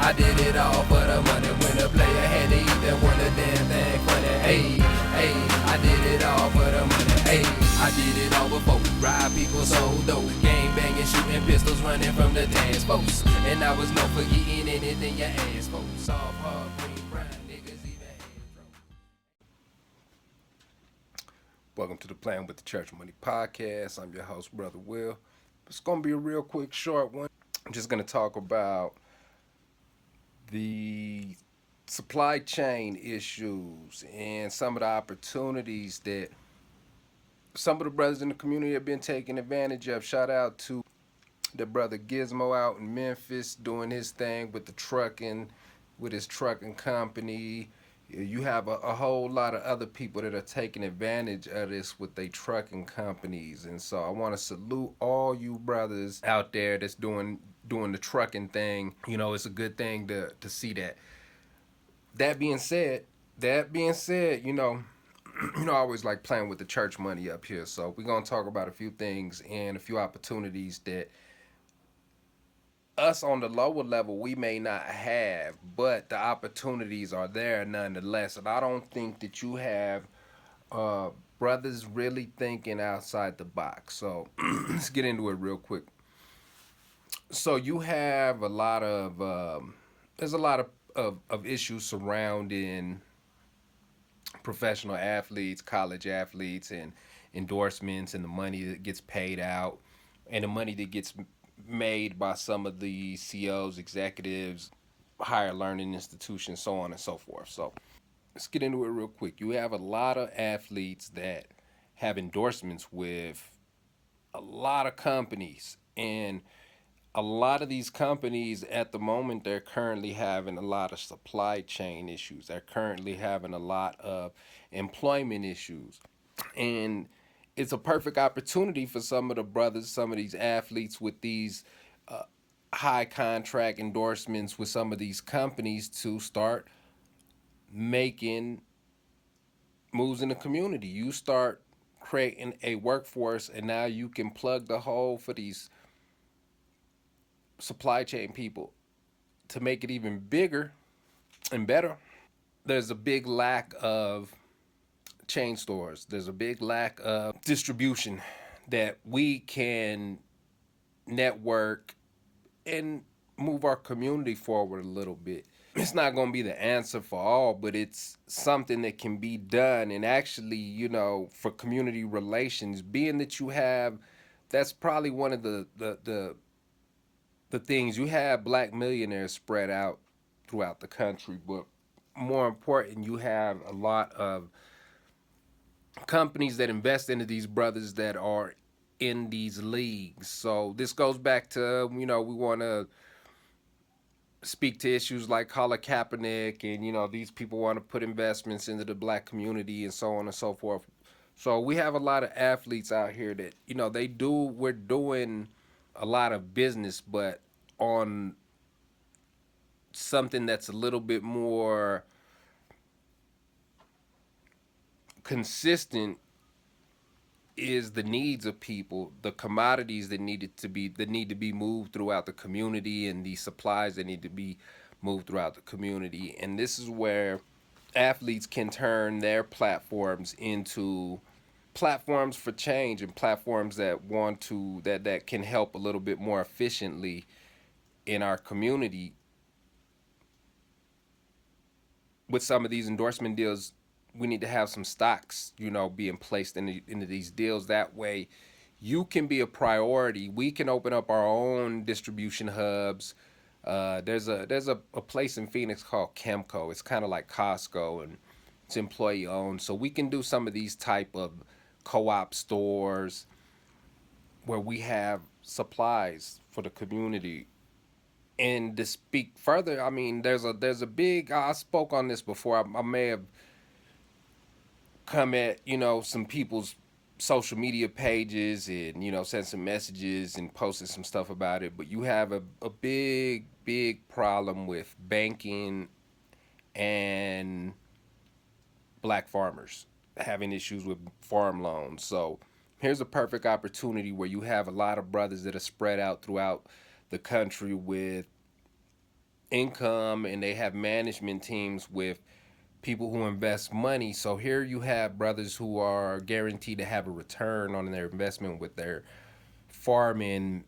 I did it all for the money. When a player had to eat, that one a damn thing funny. Hey, I did it all for the money. Hey, I did it all before. Rob people so dope. Gang banging, shooting pistols, running from the dance folks. And I was known for getting anything your ass for. Soft, hard, green, brown, niggas even had throat. Welcome to the Playing with the Church Money podcast. I'm your host, Brother Will. It's going to be a real quick, short one. I'm just going to talk about the supply chain issues and some of the opportunities that some of the brothers in the community have been taking advantage of. Shout out to the brother Gizmo out in Memphis doing his thing with the trucking, with his trucking company. You have a whole lot of other people that are taking advantage of this with their trucking companies. And so I want to salute all you brothers out there that's doing the trucking thing. You know, it's a good thing to see that. That being said, you know, I always like playing with the church money up here. So we're going to talk about a few things and a few opportunities that us on the lower level we may not have, but the opportunities are there nonetheless. And I don't think that you have brothers really thinking outside the box. So let's get into it real quick. So you have a lot of there's a lot of issues surrounding professional athletes, college athletes, and endorsements, and the money that gets paid out, and the money that gets made by some of the CEOs, executives, higher learning institutions, so on and so forth. So let's get into it real quick. You have a lot of athletes that have endorsements with a lot of companies, and a lot of these companies at the moment, they're currently having a lot of supply chain issues. They're currently having a lot of employment issues. And it's a perfect opportunity for some of the brothers, some of these athletes with these high contract endorsements with some of these companies to start making moves in the community. You start creating a workforce, and now you can plug the hole for these supply chain people to make it even bigger and better. There's a big lack of chain stores. There's a big lack of distribution that we can network and move our community forward a little bit. It's not going to be the answer for all, but it's something that can be done. And actually, you know, for community relations, being that you have, that's probably one of the things. You have black millionaires spread out throughout the country, but more important, you have a lot of companies that invest into these brothers that are in these leagues. So this goes back to, you know, we want to speak to issues like Colin Kaepernick, and, you know, these people want to put investments into the black community and so on and so forth. So we have a lot of athletes out here that, you know, we're doing a lot of business, but on something that's a little bit more consistent is the needs of people, the commodities that need to be moved throughout the community, and the supplies that need to be moved throughout the community. And this is where athletes can turn their platforms into platforms for change, and platforms that that can help a little bit more efficiently in our community. With some of these endorsement deals, we need to have some stocks, you know, being placed into these deals. That way you can be a priority. We can open up our own distribution hubs. There's a place in Phoenix called Chemco. It's kind of like Costco, and it's employee owned. So we can do some of these type of co-op stores where we have supplies for the community. And to speak further, I mean, there's a big, I spoke on this before. I may have come at, you know, some people's social media pages and, you know, sent some messages and posted some stuff about it. But you have a big problem with banking and black farmers having issues with farm loans. So here's a perfect opportunity where you have a lot of brothers that are spread out throughout the country with income, and they have management teams with people who invest money. So here you have brothers who are guaranteed to have a return on their investment with their farming.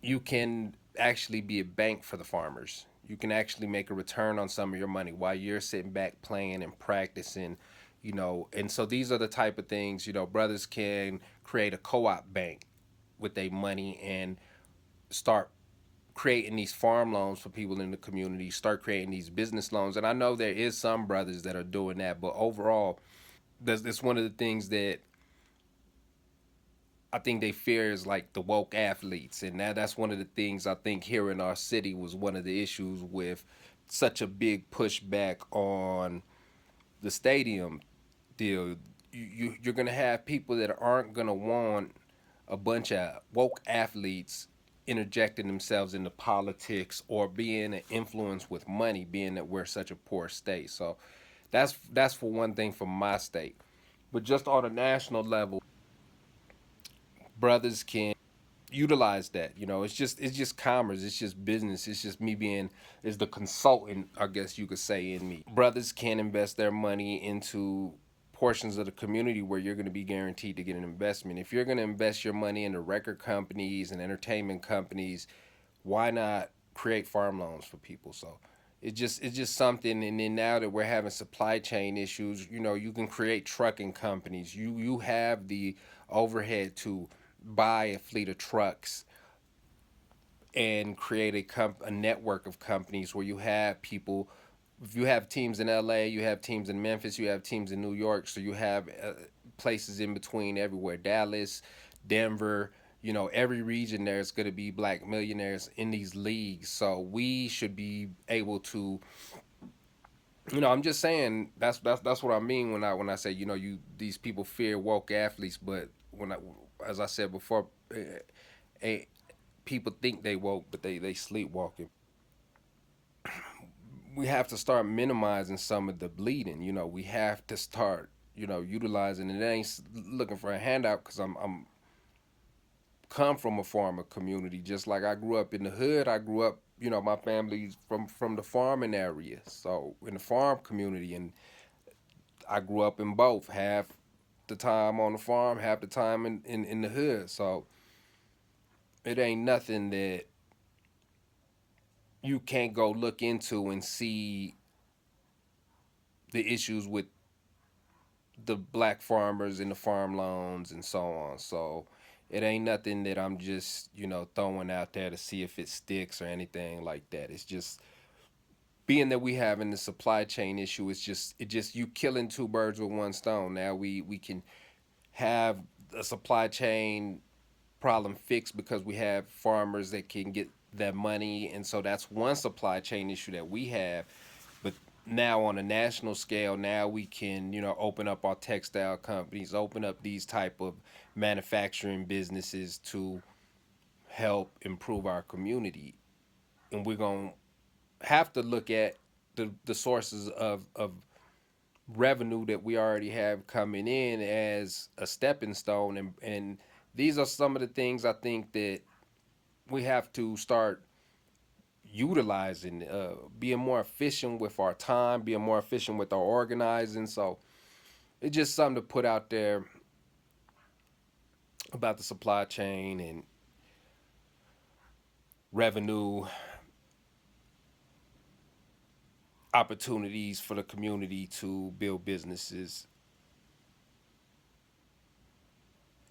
You can actually be a bank for the farmers. You can actually make a return on some of your money while you're sitting back playing and practicing, And so these are the type of things, brothers can create a co-op bank with their money and start creating these farm loans for people in the community, start creating these business loans. And I know there is some brothers that are doing that, but overall, that's one of the things that I think they fear is like the woke athletes, and that's one of the things I think here in our city was one of the issues with such a big pushback on the stadium deal. You're gonna have people that aren't gonna want a bunch of woke athletes interjecting themselves into politics or being an influence with money, being that we're such a poor state. So that's for one thing for my state. But just on a national level, brothers can utilize that. It's just commerce, it's just business, it's just me being is the consultant, I guess you could say, in me. Brothers can invest their money into portions of the community where you're going to be guaranteed to get an investment. If you're going to invest your money into record companies and entertainment companies, why not create farm loans for people? So it's just something. And then now that we're having supply chain issues, you can create trucking companies. You have the overhead to buy a fleet of trucks and create a network of companies where you have people. If you have teams in LA, you have teams in Memphis, you have teams in New York, so you have places in between everywhere. Dallas, Denver, every region there's going to be black millionaires in these leagues. So we should be able to, I'm just saying that's what I mean when I say, you these people fear woke athletes, but as I said before, eh, people think they woke, but they sleepwalking. We have to start minimizing some of the bleeding. We have to start, utilizing it. It ain't looking for a handout because I'm come from a farmer community. Just like I grew up in the hood, I grew up. My family's from the farming area, so in the farm community, and I grew up in both. Half the time on the farm, half the time in the hood. So it ain't nothing that you can't go look into and see the issues with the black farmers and the farm loans and so on. So it ain't nothing that I'm just, throwing out there to see if it sticks or anything like that. It's just being that we having the supply chain issue, it's just you killing two birds with one stone. Now we can have a supply chain problem fixed because we have farmers that can get that money, and so that's one supply chain issue that we have. But now on a national scale, now we can open up our textile companies, open up these type of manufacturing businesses to help improve our community. And we're going to have to look at the sources of revenue that we already have coming in as a stepping stone, and these are some of the things I think that we have to start utilizing, being more efficient with our time, being more efficient with our organizing. So it's just something to put out there about the supply chain and revenue opportunities for the community to build businesses.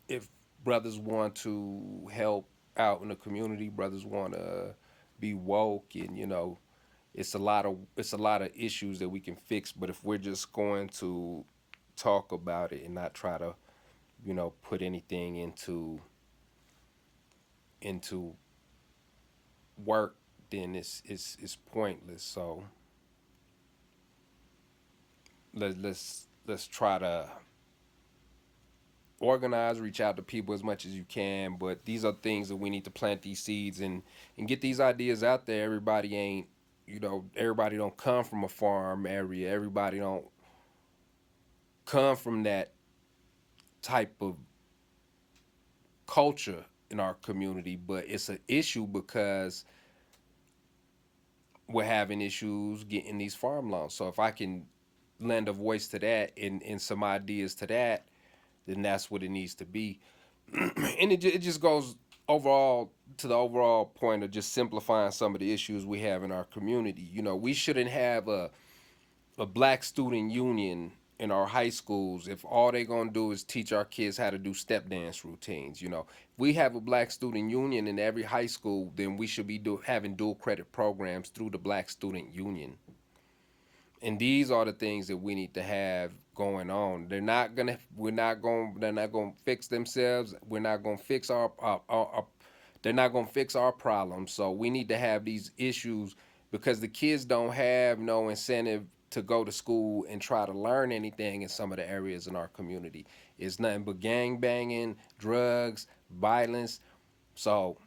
If brothers want to help out in the community, brothers want to be woke, and it's a lot of issues that we can fix. But if we're just going to talk about it and not try to put anything into work, then it's pointless. So let's try to organize, reach out to people as much as you can. But these are things that we need to plant these seeds and get these ideas out there. Everybody don't come from a farm area. Everybody don't come from that type of culture in our community. But it's an issue because we're having issues getting these farm loans. So if I can lend a voice to that and some ideas to that, then that's what it needs to be. And it just goes overall to the overall point of just simplifying some of the issues we have in our community. We shouldn't have a black student union in our high schools if all they're gonna do is teach our kids how to do step dance routines. If we have a black student union in every high school, then we should be having dual credit programs through the black student union. And these are the things that we need to have going on. They're not gonna fix themselves. We're not gonna fix they're not gonna fix our problems. So we need to have these issues because the kids don't have no incentive to go to school and try to learn anything in some of the areas in our community. It's nothing but gang banging, drugs, violence. So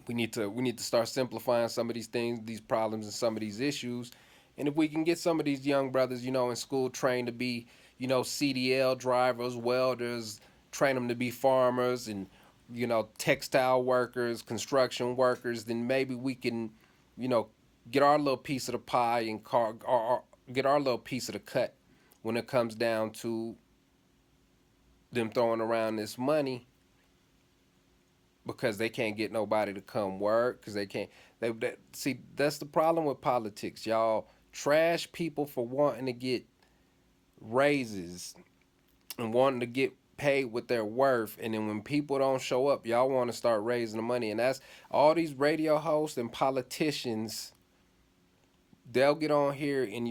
we need to start simplifying some of these things, these problems, and some of these issues. And if we can get some of these young brothers, in school trained to be, CDL drivers, welders, train them to be farmers and textile workers, construction workers, then maybe we can, you know, get our little piece of the pie and or get our little piece of the cut when it comes down to them throwing around this money because they can't get nobody to come work because they can't. See, that's the problem with politics. Y'all trash people for wanting to get raises and wanting to get paid what they're worth, and then when people don't show up, y'all want to start raising the money, and that's all these radio hosts and politicians. They'll get on here and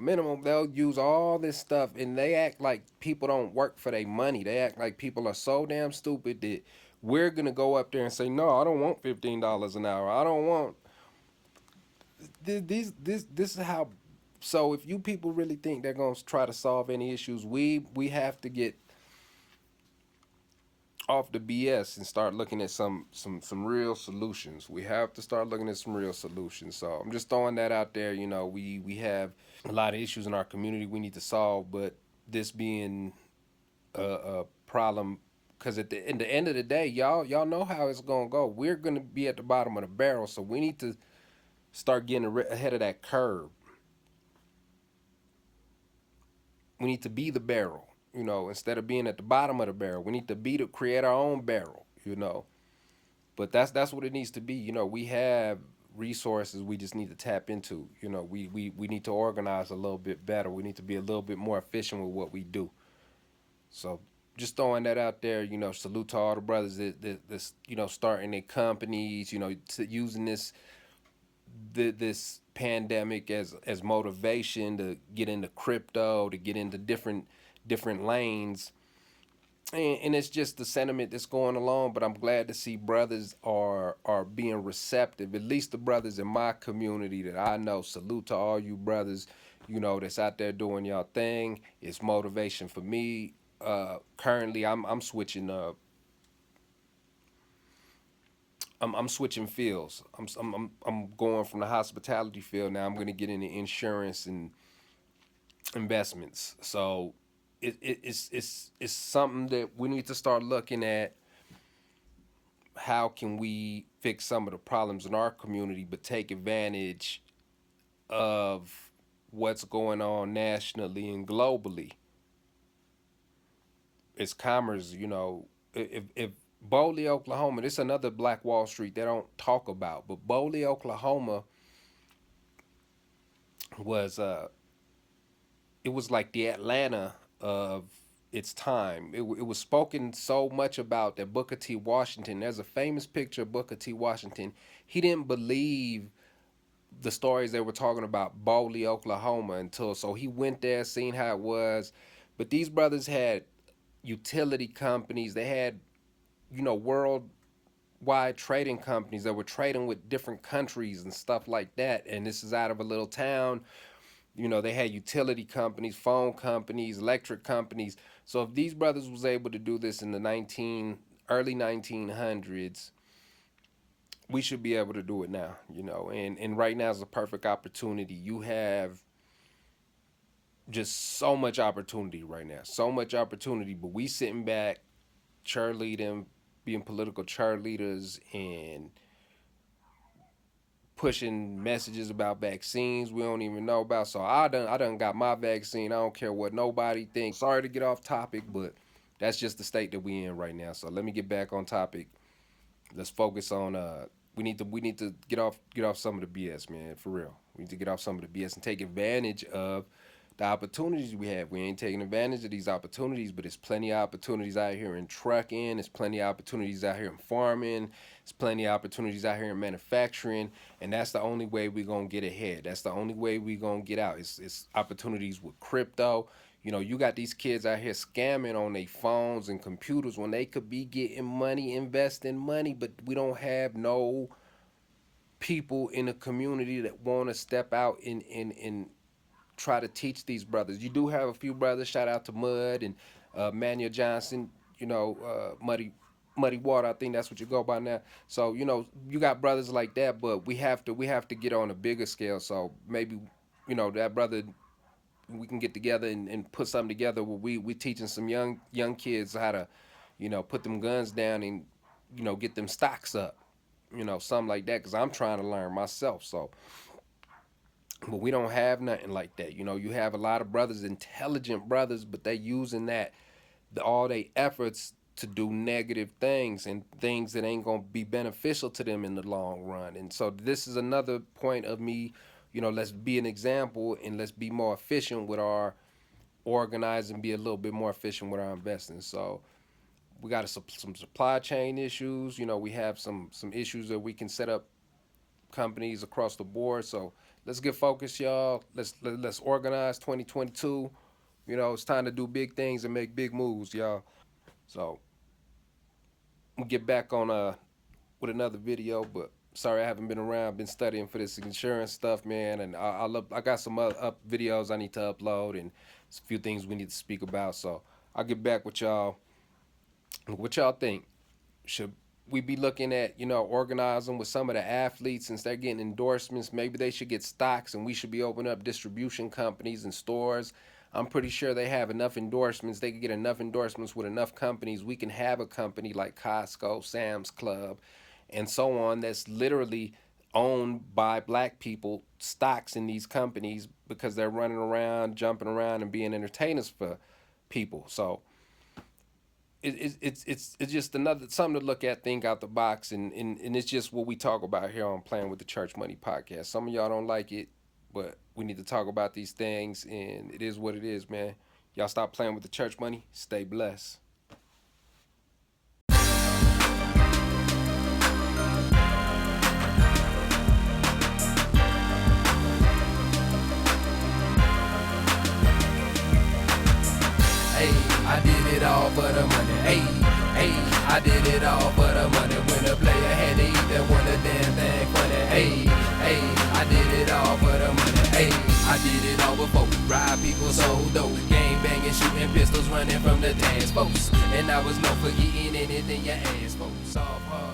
minimum, they'll use all this stuff and they act like people don't work for their money. They act like people are so damn stupid that we're gonna go up there and say, no, I don't want $15 an hour. I don't want this is how. So if you people really think they're gonna try to solve any issues, we have to get off the BS and start looking at some real solutions. We have to start looking at some real solutions. So I'm just throwing that out there. We have a lot of issues in our community we need to solve, but this being a problem because in the end of the day, y'all know how it's gonna go. We're gonna be at the bottom of the barrel, so we need to start getting ahead of that curve. We need to be the barrel, instead of being at the bottom of the barrel. We need to create our own barrel, But that's what it needs to be. We have resources we just need to tap into. We need to organize a little bit better. We need to be a little bit more efficient with what we do. So just throwing that out there, salute to all the brothers that's starting their companies, using this pandemic as motivation to get into crypto, to get into different lanes. And it's just the sentiment that's going along, but I'm glad to see brothers are being receptive. At least the brothers in my community that I know. Salute to all you brothers, that's out there doing y'all thing. It's motivation for me. Currently, I'm switching I'm switching fields. I'm going from the hospitality field now. I'm going to get into insurance and investments. So it's something that we need to start looking at. How can we fix some of the problems in our community, but take advantage of what's going on nationally and globally? It's commerce, if Boley, Oklahoma, this is another Black Wall Street they don't talk about, but Boley, Oklahoma was it was like the Atlanta of its time. It was spoken so much about that Booker T. Washington, there's a famous picture of Booker T. Washington. He didn't believe the stories they were talking about Boley, Oklahoma until so he went there, seen how it was. But these brothers had utility companies. They had, worldwide trading companies that were trading with different countries and stuff like that. And this is out of a little town. They had utility companies, phone companies, electric companies. So if these brothers was able to do this in the early 1900s, we should be able to do it now, And right now is the perfect opportunity. You have just so much opportunity right now, so much opportunity. But we sitting back, cheerleading, being political cheerleaders, and pushing messages about vaccines we don't even know about. So I done got my vaccine. I don't care what nobody thinks. Sorry to get off topic, but that's just the state that we in right now. So let me get back on topic. Let's focus on we need to get off some of the BS, man, for real. We need to get off some of the BS and take advantage of the opportunities we have. We ain't taking advantage of these opportunities, but there's plenty of opportunities out here in trucking. There's plenty of opportunities out here in farming. There's plenty of opportunities out here in manufacturing, and that's the only way we're gonna get ahead. That's the only way we're gonna get out. It's opportunities with crypto. You know, you got these kids out here scamming on their phones and computers when they could be getting money, investing money, but we don't have no people in the community that want to step out and try to teach these brothers. You do have a few brothers. Shout out to Mud and Manuel Johnson. You know, Muddy Water. I think that's what you go by now. So you know, you got brothers like that, but we have to get on a bigger scale. So maybe that brother, we can get together and put something together where we teaching some young kids how to put them guns down and get them stocks up, something like that, because I'm trying to learn myself. So but we don't have nothing like that. You have a lot of brothers, intelligent brothers, but they using all their efforts to do negative things and things that ain't gonna be beneficial to them in the long run. And so this is another point of me, let's be an example and let's be more efficient with our organizing, be a little bit more efficient with our investing. So we got some supply chain issues. We have some issues that we can set up companies across the board. So let's get focused, y'all. Let's organize 2022. It's time to do big things and make big moves, y'all. So we'll get back on with another video, but sorry I haven't been around. Been studying for this insurance stuff, man, and I got some up videos I need to upload and a few things we need to speak about. So I'll get back with y'all. What y'all think? Should we be looking at, organizing with some of the athletes since they're getting endorsements? Maybe they should get stocks and we should be opening up distribution companies and stores. I'm pretty sure they have enough endorsements. They could get enough endorsements with enough companies. We can have a company like Costco, Sam's Club, and so on that's literally owned by black people, stocks in these companies because they're running around, jumping around, and being entertainers for people. So it's just another something to look at, think out the box, and it's just what we talk about here on Playing with the Church Money podcast. Some of y'all don't like it, but we need to talk about these things, and it is what it is, man. Y'all stop playing with the church money. Stay blessed. Hey, I did it all for the money. Hey, I did it all for the money. When a player had to eat, that one a damn thing funny. Hey, I did it all for the money. Hey, I did it all before. Rob people, sold dope, gang banging, shooting pistols, running from the dance folks. And I was known for eating anything you asked for. Soft heart.